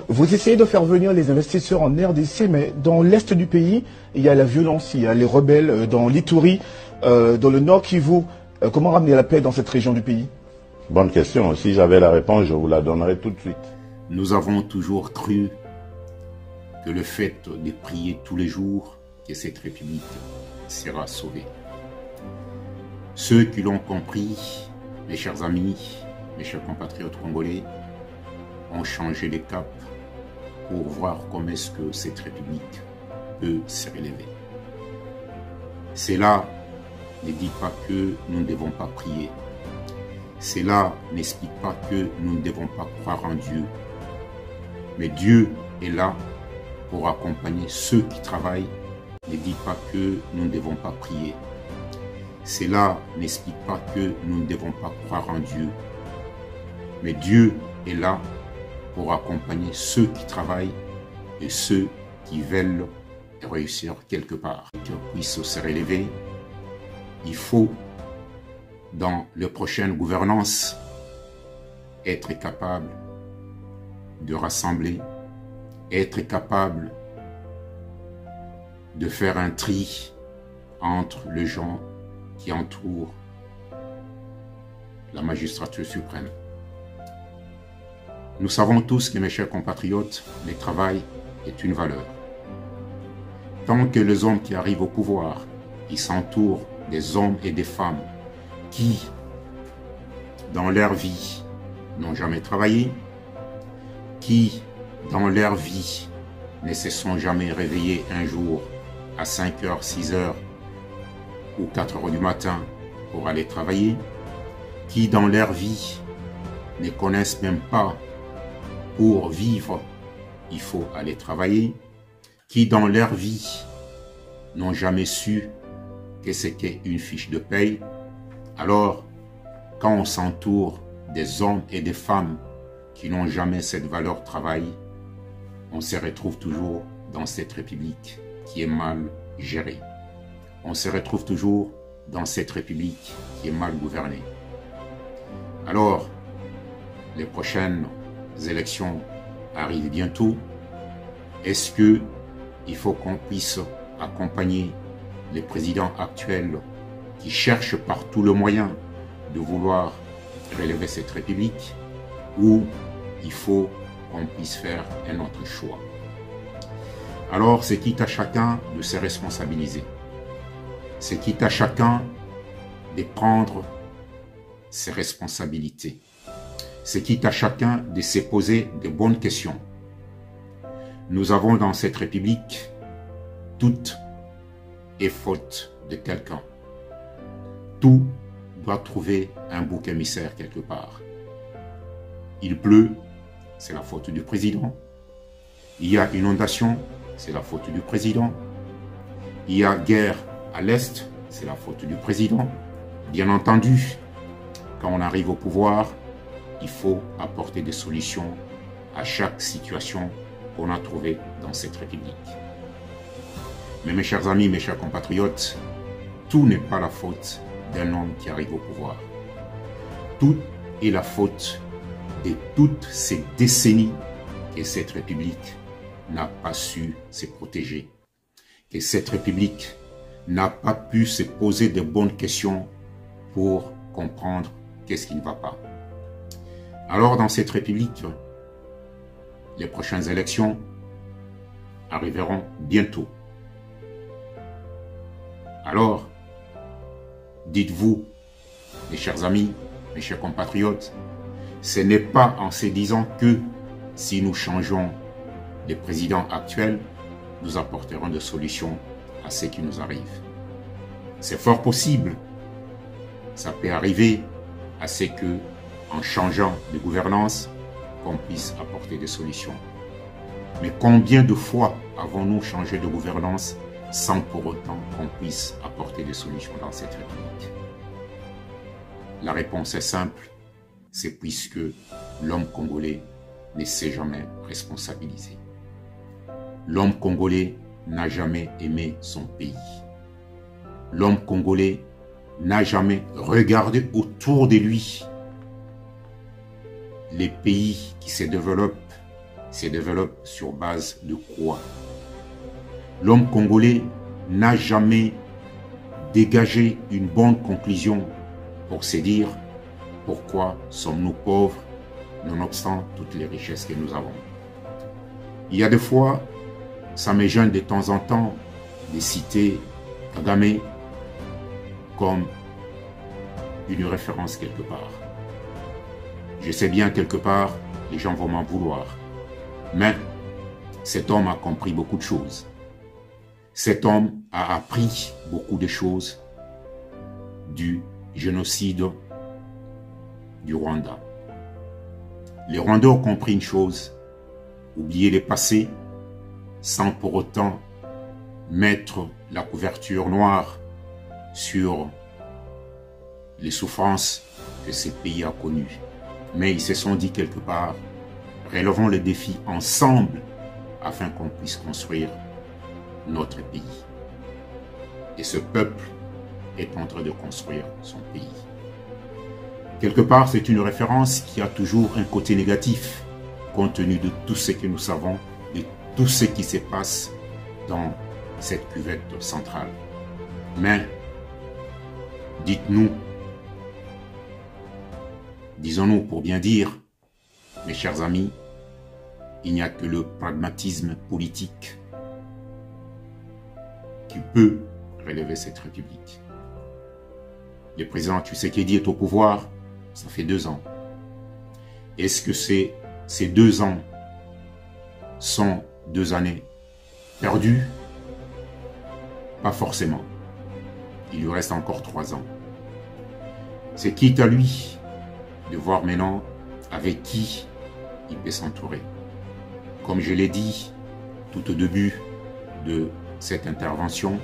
Vous essayez de faire venir les investisseurs en RDC, mais dans l'est du pays, il y a la violence, il y a les rebelles dans l'Ituri, dans le nord Kivu. Comment ramener la paix dans cette région du pays? Bonne question. Si j'avais la réponse, je vous la donnerais tout de suite. Nous avons toujours cru que le fait de prier tous les jours, que cette République sera sauvée. Ceux qui l'ont compris, mes chers amis, mes chers compatriotes congolais, ont changé de cap pour voir comment est-ce que cette République peut se relever. Cela ne dit pas que nous ne devons pas prier. Cela n'explique pas que nous ne devons pas croire en Dieu. Mais Dieu est là pour accompagner ceux qui travaillent. Ne dit pas que nous ne devons pas prier. Cela n'explique pas que nous ne devons pas croire en Dieu. Mais Dieu est là pour accompagner ceux qui travaillent et ceux qui veulent réussir quelque part. Qu'ils puissent se relever, il faut, dans la prochaine gouvernance, être capable de rassembler, être capable de faire un tri entre les gens qui entourent la magistrature suprême. Nous savons tous que, mes chers compatriotes, le travail est une valeur. Tant que les hommes qui arrivent au pouvoir, ils s'entourent des hommes et des femmes qui, dans leur vie, n'ont jamais travaillé, qui, dans leur vie, ne se sont jamais réveillés un jour à 5 heures, 6 heures ou 4 heures du matin pour aller travailler, qui, dans leur vie, ne connaissent même pas pour vivre, il faut aller travailler, qui dans leur vie n'ont jamais su que c'était une fiche de paye. Alors, quand on s'entoure des hommes et des femmes qui n'ont jamais cette valeur travail, on se retrouve toujours dans cette République qui est mal gérée. On se retrouve toujours dans cette République qui est mal gouvernée. Alors, les prochaines élections arrivent bientôt. Est-ce qu'il faut qu'on puisse accompagner les présidents actuels qui cherchent par tous les moyens de vouloir relever cette République, ou il faut qu'on puisse faire un autre choix? Alors, c'est quitte à chacun de se responsabiliser. C'est quitte à chacun de prendre ses responsabilités. C'est quitte à chacun de se poser de bonnes questions. Nous avons dans cette République, toute est faute de quelqu'un. Tout doit trouver un bouc émissaire quelque part. Il pleut, c'est la faute du président. Il y a inondation, c'est la faute du président. Il y a guerre à l'Est, c'est la faute du président. Bien entendu, quand on arrive au pouvoir, il faut apporter des solutions à chaque situation qu'on a trouvée dans cette République. Mais mes chers amis, mes chers compatriotes, tout n'est pas la faute d'un homme qui arrive au pouvoir. Tout est la faute de toutes ces décennies que cette République n'a pas su se protéger, que cette République n'a pas pu se poser de bonnes questions pour comprendre qu'est-ce qui ne va pas. Alors, dans cette République, les prochaines élections arriveront bientôt. Alors, dites-vous, mes chers amis, mes chers compatriotes, ce n'est pas en se disant que si nous changeons les présidents actuels, nous apporterons des solutions à ce qui nous arrive. C'est fort possible. Ça peut arriver à ce que, en changeant de gouvernance, qu'on puisse apporter des solutions. Mais combien de fois avons-nous changé de gouvernance sans pour autant qu'on puisse apporter des solutions dans cette République? La réponse est simple, c'est puisque l'homme congolais ne s'est jamais responsabilisé. L'homme congolais n'a jamais aimé son pays. L'homme congolais n'a jamais regardé autour de lui les pays qui se développent se développe sur base de quoi? L'homme congolais n'a jamais dégagé une bonne conclusion pour se dire pourquoi sommes-nous pauvres nonobstant toutes les richesses que nous avons. Il y a des fois, ça me gêne de temps en temps de citer Kagame comme une référence quelque part. Je sais bien quelque part, les gens vont m'en vouloir. Mais cet homme a compris beaucoup de choses. Cet homme a appris beaucoup de choses du génocide du Rwanda. Les Rwandais ont compris une chose, oublier les passés sans pour autant mettre la couverture noire sur les souffrances que ce pays a connues. Mais ils se sont dit quelque part, relevons les défis ensemble afin qu'on puisse construire notre pays. Et ce peuple est en train de construire son pays. Quelque part, c'est une référence qui a toujours un côté négatif, compte tenu de tout ce que nous savons, de tout ce qui se passe dans cette cuvette centrale. Mais, dites-nous, disons-nous pour bien dire, mes chers amis, il n'y a que le pragmatisme politique qui peut relever cette République. Le président Tshisekedi est au pouvoir, ça fait 2 ans. Est-ce que ces 2 ans sont 2 années perdues? Pas forcément. Il lui reste encore 3 ans. C'est quitte à lui de voir maintenant avec qui il peut s'entourer. Comme je l'ai dit tout au début de cette intervention,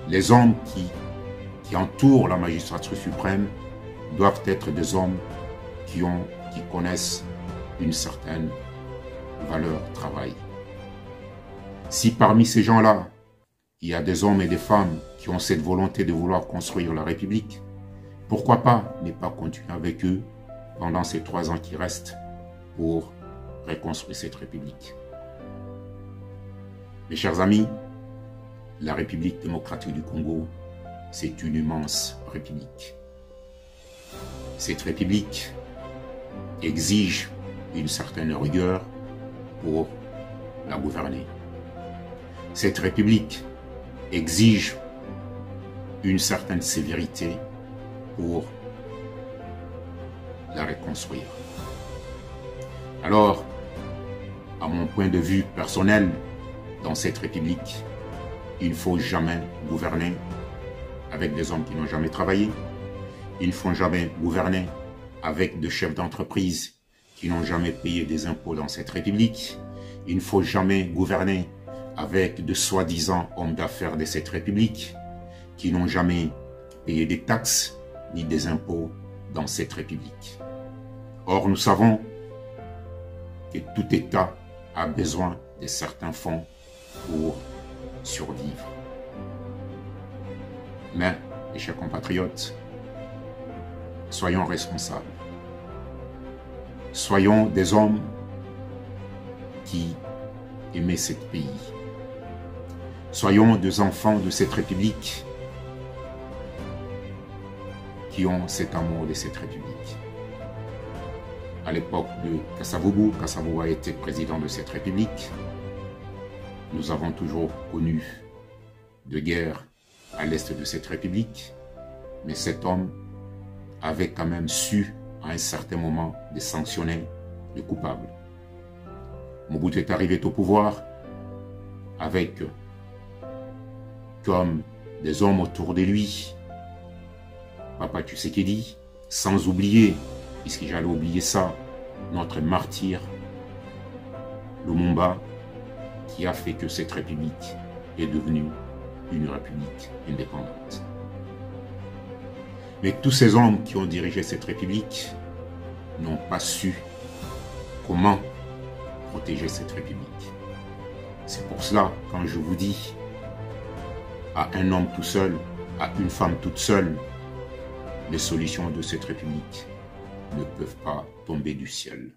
les hommes qui entourent la magistrature suprême doivent être des hommes qui connaissent une certaine valeur travail. Si parmi ces gens-là, il y a des hommes et des femmes qui ont cette volonté de vouloir construire la République, pourquoi pas ne pas continuer avec eux pendant ces 3 ans qui restent pour reconstruire cette République. Mes chers amis, la République démocratique du Congo, c'est une immense république. Cette république exige une certaine rigueur pour la gouverner. Cette république exige une certaine sévérité pour la reconstruire. Alors, à mon point de vue personnel, dans cette république, il ne faut jamais gouverner avec des hommes qui n'ont jamais travaillé. Il ne faut jamais gouverner avec des chefs d'entreprise qui n'ont jamais payé des impôts dans cette république. Il ne faut jamais gouverner avec de soi-disant hommes d'affaires de cette république qui n'ont jamais payé des taxes ni des impôts dans cette république. Or, nous savons que tout État a besoin de certains fonds pour survivre. Mais, mes chers compatriotes, soyons responsables. Soyons des hommes qui aimaient ce pays. Soyons des enfants de cette République qui ont cet amour de cette République. À l'époque de Kasavubu, Kasavubu a été président de cette République. Nous avons toujours connu de guerre à l'est de cette République, mais cet homme avait quand même su, à un certain moment, de sanctionner les coupables. Mobutu est arrivé au pouvoir avec comme des hommes autour de lui, Papa Tshisekedi, sans oublier, puisque j'allais oublier ça, notre martyr, Lumumba, qui a fait que cette république est devenue une république indépendante. Mais tous ces hommes qui ont dirigé cette république n'ont pas su comment protéger cette république. C'est pour cela, quand je vous dis à un homme tout seul, à une femme toute seule, les solutions de cette république ne peuvent pas tomber du ciel.